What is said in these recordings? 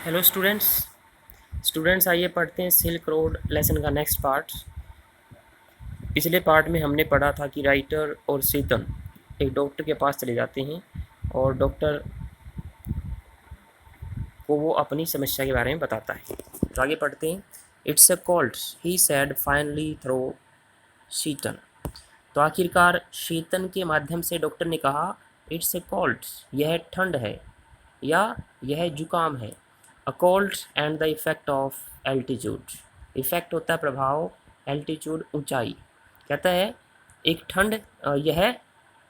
Hello students. आइए पढ़ते हैं सिल्क रोड लेसन का नेक्स्ट पार्ट। पिछले पार्ट में हमने पढ़ा था कि राइटर और सीतन एक डॉक्टर के पास चले जाते हैं और डॉक्टर को वो अपनी समस्या के बारे में बताता है। तो आगे पढ़ते हैं। It's a cold he said finally throw शीतन। तो आखिरकार शीतन के माध्यम से डॉक्टर ने कहा इट्स ए कोल्ड, यह ठंड है या यह जुकाम है। A cold and the effect of altitude. Effect होता है प्रभाव, एल्टीट्यूड ऊंचाई। कहता है एक ठंड, यह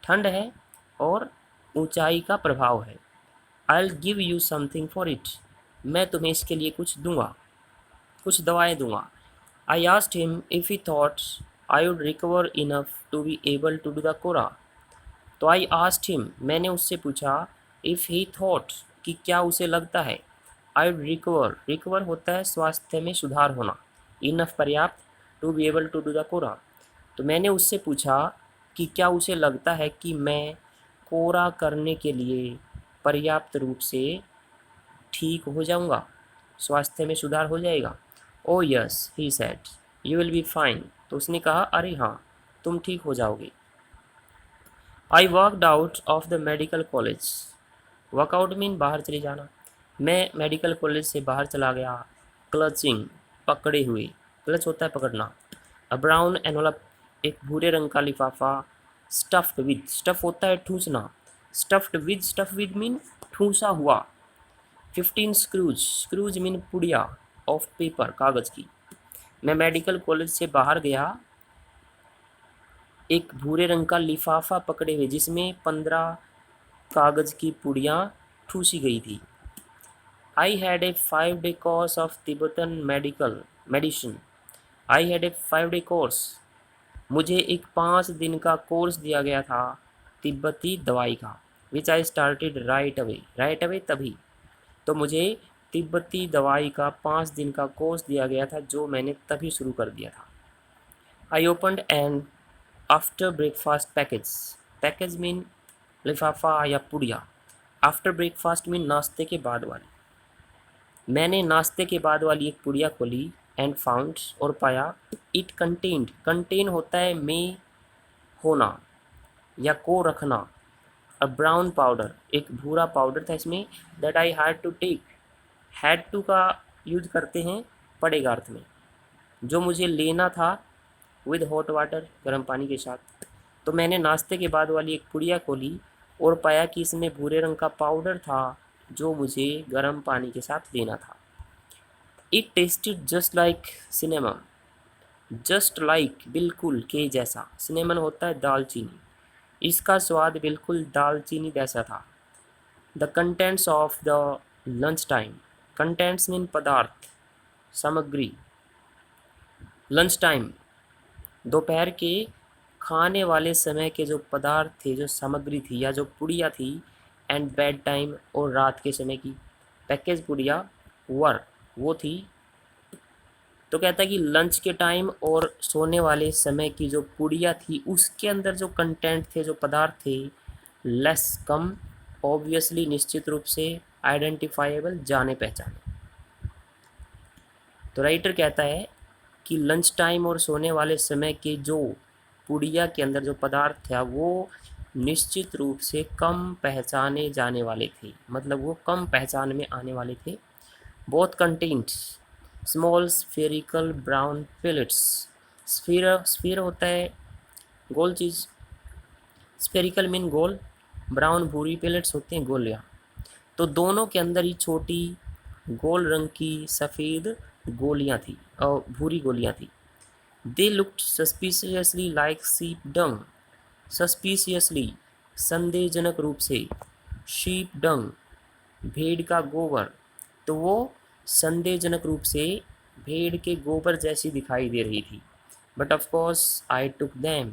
ठंड है और ऊंचाई का प्रभाव है। I will give you something for it. मैं तुम्हें इसके लिए कुछ दूंगा, कुछ दवाएं दूंगा। I asked him if he thought I would recover enough to be able to do the kora. तो आई आस्क्ड हिम, मैंने उससे पूछा, इफ़ ही थॉट कि क्या उसे लगता है, आई वुड रिकवर, रिकवर होता है स्वास्थ्य में सुधार होना, इनफ पर्याप्त, to be able to do the kora. तो मैंने उससे पूछा कि क्या उसे लगता है कि मैं कोरा करने के लिए पर्याप्त रूप से ठीक हो जाऊंगा, स्वास्थ्य में सुधार हो जाएगा। ओ yes he said, you will be fine. तो उसने कहा अरे हाँ, तुम ठीक हो जाओगे। I walked out of the medical college. Workout mean बाहर चले जाना। मैं मेडिकल कॉलेज से बाहर चला गया, क्लचिंग पकड़े हुए, क्लच होता है पकड़ना। अ ब्राउन एनवलप, एक भूरे रंग का लिफाफा। स्टफ्ड विद, स्टफ होता है ठूसना, स्टफ विद मीन ठूसा हुआ। 15 स्क्रूज, स्क्रूज मीन पुड़िया ऑफ पेपर, कागज की। मैं मेडिकल कॉलेज से बाहर गया एक भूरे रंग का लिफाफा पकड़े हुए जिसमें 15 कागज की पुड़ियाँ ठूसी गई थी। I had a 5 day course of Tibetan medical medicine. I had a 5 day course, मुझे एक 5 दिन का कोर्स दिया गया था तिब्बती दवाई का। विच आई स्टार्टेड राइट अवे तभी। तो मुझे तिब्बती दवाई का 5 दिन का कोर्स दिया गया था जो मैंने तभी शुरू कर दिया था। I opened and after breakfast package, package mean लिफाफा या पुड़िया। आफ्टर ब्रेकफास्ट मीन नाश्ते के बाद वाली। मैंने नाश्ते के बाद वाली एक पुड़िया खोली एंड फाउंड, और पाया इट कंटेन्ड, कंटेन होता है में होना या को रखना। अ ब्राउन पाउडर, एक भूरा पाउडर था इसमें। That I had to take, had to का यूज करते हैं पड़ेगा अर्थ में, जो मुझे लेना था विद हॉट वाटर, गर्म पानी के साथ। तो मैंने नाश्ते के बाद वाली एक पुड़िया खोली और पाया कि इसमें भूरे रंग का पाउडर था जो मुझे गर्म पानी के साथ लेना था। It tested just like cinema, just like बिल्कुल के जैसा, सिनेमन होता है दालचीनी। इसका स्वाद बिल्कुल दालचीनी जैसा था। The contents of the lunch time, contents mean पदार्थ, सामग्री। लंच टाइम दोपहर के खाने वाले समय के जो पदार्थ थे, जो सामग्री थी या जो पुड़िया थी। एंड बेड टाइम, और रात के समय की पैकेज पुड़िया वर, वो थी। तो कहता है कि लंच के टाइम और सोने वाले समय की जो पुड़िया थी उसके अंदर जो कंटेंट थे, जो पदार्थ थे, लेस कम, ऑब्वियसली निश्चित रूप से, आइडेंटिफाइबल जाने पहचाने। तो राइटर कहता है कि लंच टाइम और सोने वाले समय के जो पुड़िया के अंदर जो पदार्थ थे वो निश्चित रूप से कम पहचाने जाने वाले थे, मतलब वो कम पहचान में आने वाले थे। Both content small spherical brown pellets. Sphere होता है गोल चीज़, स्फेरिकल मीन गोल, ब्राउन भूरी पेलेट्स होते हैं गोलियाँ। तो दोनों के अंदर ही छोटी गोल रंग की सफ़ेद गोलियाँ थी और भूरी गोलियाँ थी। They looked suspiciously like sheep dung, suspiciously संदेहजनक रूप से, शीप डंग भेड़ का गोबर। तो वो संदेहजनक रूप से भेड़ के गोबर जैसी दिखाई दे रही थी। But of course I took them,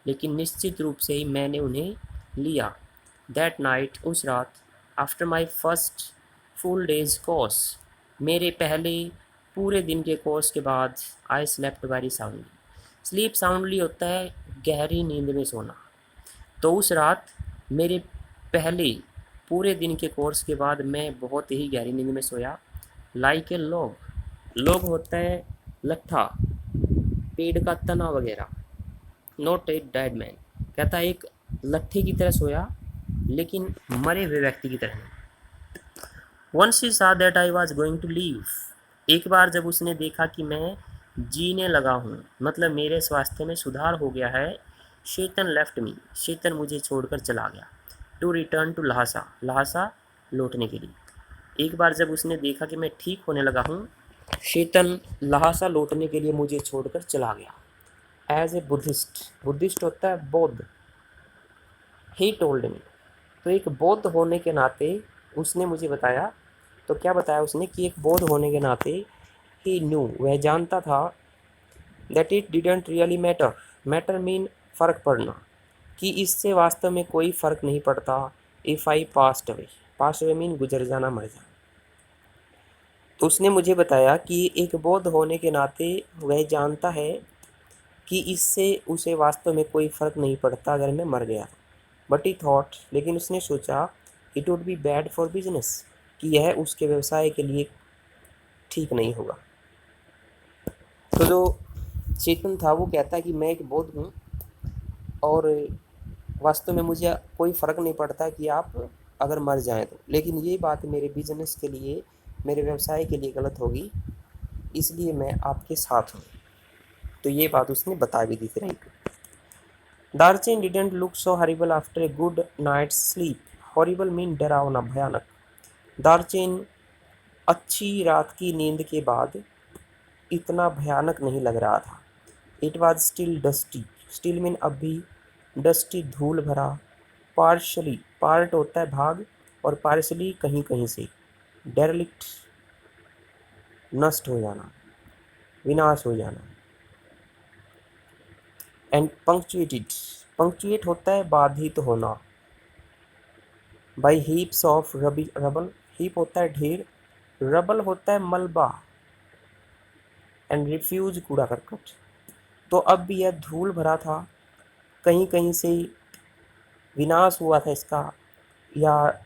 लेकिन निश्चित रूप से मैंने उन्हें लिया। दैट नाइट, उस रात, after my first full days course, मेरे पहले पूरे दिन के कोर्स के बाद, I slept very soundly. Sleep soundly होता है गहरी नींद में सोना। तो उस रात मेरे पहले पूरे दिन के कोर्स के बाद मैं बहुत ही गहरी नींद में सोया। लाइक ए लॉग, लॉग होता है लट्ठा, पेड़ का तना वगैरह। नॉट ए डेड मैन, कहता है एक लट्ठे की तरह सोया लेकिन मरे हुए व्यक्ति की तरह नहीं। वंस ही सा that I was going to leave, एक बार जब उसने देखा कि मैं जीने लगा हूँ, मतलब मेरे स्वास्थ्य में सुधार हो गया है, शेतन लेफ्ट मी, शेतन मुझे छोड़कर चला गया। To return to Lhasa, Lhasa लौटने के लिए। एक बार जब उसने देखा कि मैं ठीक होने लगा हूँ, शेतन लहासा लौटने के लिए मुझे छोड़कर चला गया। एज ए बुद्धिस्ट, बुद्धिस्ट होता है बौद्ध। ही टोल्ड मी, तो एक बौद्ध होने के नाते उसने मुझे बताया, तो क्या बताया उसने कि एक बौद्ध होने के नाते ही न्यू, वह जानता था, that it didn't really matter, matter mean फ़र्क पड़ना, कि इससे वास्तव में कोई फ़र्क नहीं पड़ता। If I passed away, passed away mean गुजर जाना, मर जाना। तो उसने मुझे बताया कि एक बौद्ध होने के नाते वह जानता है कि इससे उसे वास्तव में कोई फ़र्क नहीं पड़ता अगर मैं मर गया। बट ही थॉट, लेकिन उसने सोचा, it would be bad for business, कि यह उसके व्यवसाय के लिए ठीक नहीं होगा। तो जो चेतन था वो कहता है कि मैं एक बौद्ध हूँ और वास्तव में मुझे कोई फ़र्क नहीं पड़ता कि आप अगर मर जाएं तो, लेकिन ये बात मेरे बिजनेस के लिए, मेरे व्यवसाय के लिए गलत होगी, इसलिए मैं आपके साथ हूँ। तो ये बात उसने बता भी दी थी, right. Darchen didn't look so horrible after a good night sleep, horrible mean डरावना, भयानक। दार्चिन अच्छी रात की नींद के बाद इतना भयानक नहीं लग रहा था। It was still dusty, still mean अभी, डस्टी धूल भरा, पार्शली, पार्ट होता है भाग और पार्शली कहीं कहीं से, डेरलिक्ट नष्ट हो जाना, विनाश हो जाना। एंड पंक्चुएटेड, पंक्चुएट होता है बाधित होना, by heaps of rubble, heap होता है ढेर, रबल होता है मलबा, एंड रिफ्यूज कूड़ा करकट। तो अब भी यह धूल भरा था, कहीं कहीं से विनाश हुआ था इसका, या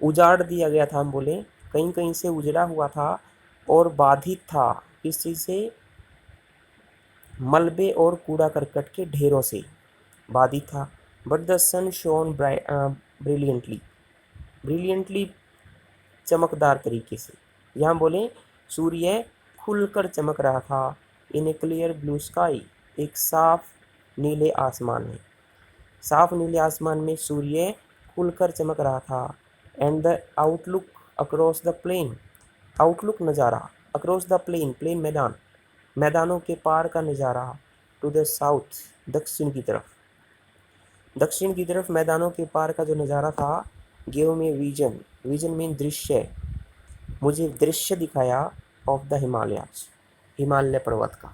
उजाड़ दिया गया था, हम बोले कहीं कहीं से उजड़ा हुआ था और बाधित था किस चीज़ से, मलबे और कूड़ा करकट के ढेरों से बाधित था। But the sun shone brilliantly, brilliantly चमकदार तरीके से, यहाँ बोले सूर्य खुलकर चमक रहा था। इन ए क्लियर ब्लू स्काई, एक साफ नीले आसमान में, साफ नीले आसमान में सूर्य खुलकर चमक रहा था। And the outlook across the plain, outlook नज़ारा, अक्रॉस द प्लेन, प्लेन मैदान, मैदानों के पार का नज़ारा, टू द साउथ, दक्षिण की तरफ, दक्षिण की तरफ मैदानों के पार का जो नज़ारा था, give me vision, vision mean दृश्य, मुझे दृश्य दिखाया, ऑफ द हिमालयाज, हिमालय पर्वत का।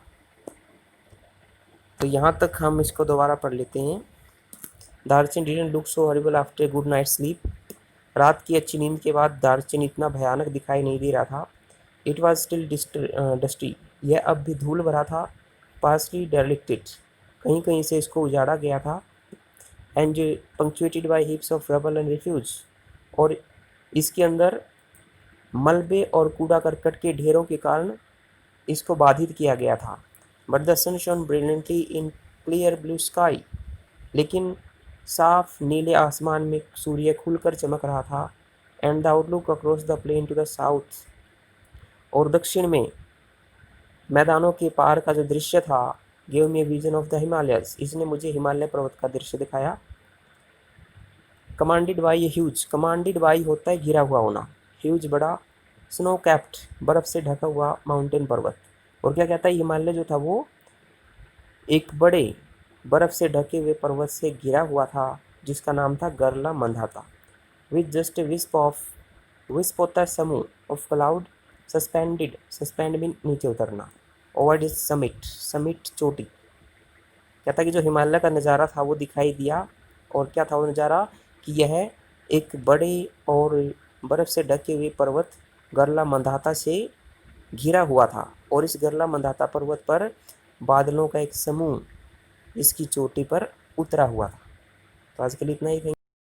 तो यहाँ तक हम इसको दोबारा पढ़ लेते हैं। Darchen didn't look so horrible after good night sleep, रात की अच्छी नींद के बाद दार्चिन इतना भयानक दिखाई नहीं दे रहा था। इट वॉज स्टिल डस्टी, यह अब भी धूल भरा था। पार्सली डेरिलिक्टेड, कहीं कहीं से इसको उजाड़ा गया था। And punctuated by heaps of rubble and refuse, और इसके अंदर मलबे और कूड़ा करकट के ढेरों के कारण इसको बाधित किया गया था। But the sun shone brilliantly in clear blue sky, लेकिन साफ नीले आसमान में सूर्य खुलकर चमक रहा था। And the outlook across the plain to the south, और दक्षिण में मैदानों के पार का जो दृश्य था, give me vision of the Himalayas, इसने मुझे हिमालय पर्वत का दृश्य दिखाया। Commanded by a huge, commanded by होता है घिरा हुआ होना, ह्यूज बड़ा, स्नो कैप्ड बर्फ से ढका हुआ माउंटेन पर्वत। और क्या कहता है, हिमालय जो था वो एक बड़े बर्फ से ढके हुए पर्वत से घिरा हुआ था जिसका नाम था गरला Mandhata. With just a wisp of, wisp होता है समूह, of cloud, suspended, suspend mean नीचे उतरना, ओवर इज समिट, समिट चोटी। कहता है कि जो हिमालय का नज़ारा था वो दिखाई दिया, और क्या था वो नज़ारा, कि यह एक बड़े और बर्फ़ से ढके हुए पर्वत गरला मंधाता से घिरा हुआ था, और इस गरला मंधाता पर्वत पर बादलों का एक समूह इसकी चोटी पर उतरा हुआ था। तो आज के लिए इतना ही।